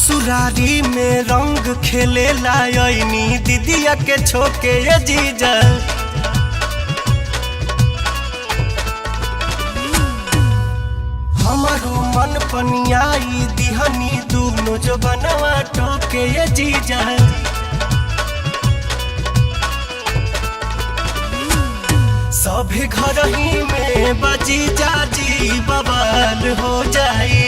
ससुरारी में रंग खेले लायनी दीदिया के छोके ये जीजा। हमारो मन पनियाई दिहनी दूनो जो बनवा टोके ये जीजा। सभी घर ही में बजी जाजी बवाल हो जाई।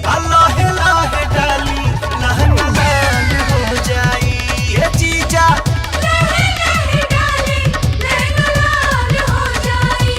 अल्लाह लाहे डाली लहन लाल हो जाई ये जीजा। लहे लहे डाली लहन लाल हो जाई।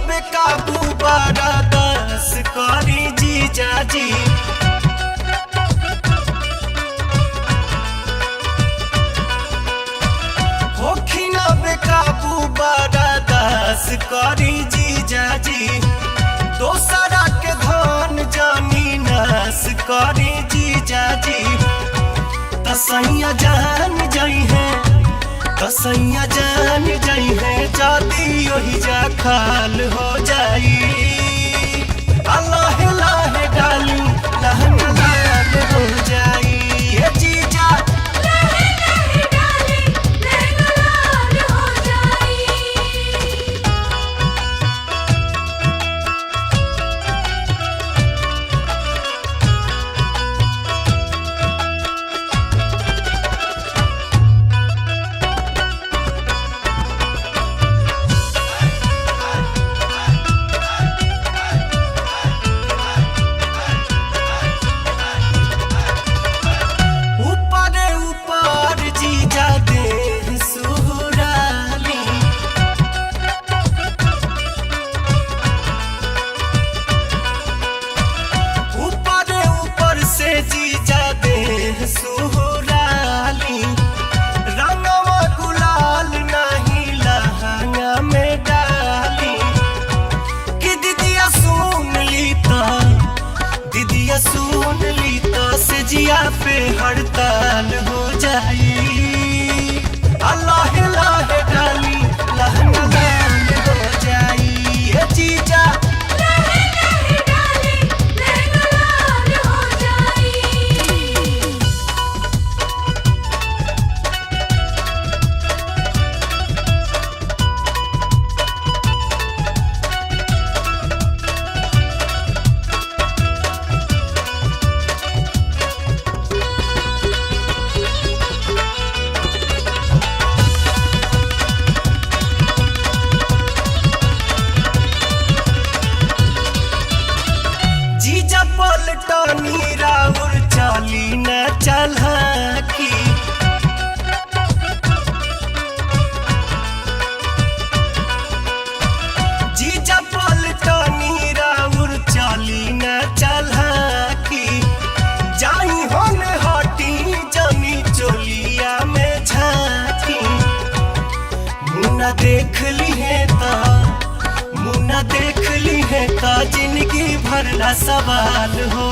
बेकाबू बारा दस करी जीजा जी। होखी ना बेकाबू बारा दस करी जीजा जी। दोसरा के धन जानी नास करी जीजा जी। तसैया जान जाई है कसैया जान जाई है जाती ओही जा खाल हो जाई। अल्लाह लाहे डाली लहन लाल हो जाई ये जीजा। लहे लहे डाली लहन लाल हो जाई। जीजा देह सुहराली रंगवा गुलाल नहीं लहंगा में डाली। कि दीदिया सुन ली तो से जिया पे हड़ताल हो जाई। अल्लाह लाहे डाली लहंगा लाल हो जाई ये जीजा। लहे लहे डाली लहन लाल हो जाई। जीजा पलटनी राउर चाली न चलकी। जीजा पलटनी राउर चाली न चलकी। जाई होन हटी जमी चोलिया में झांकी। मुन्ना देख ली है ता जिंदगी भर ना सवाल हो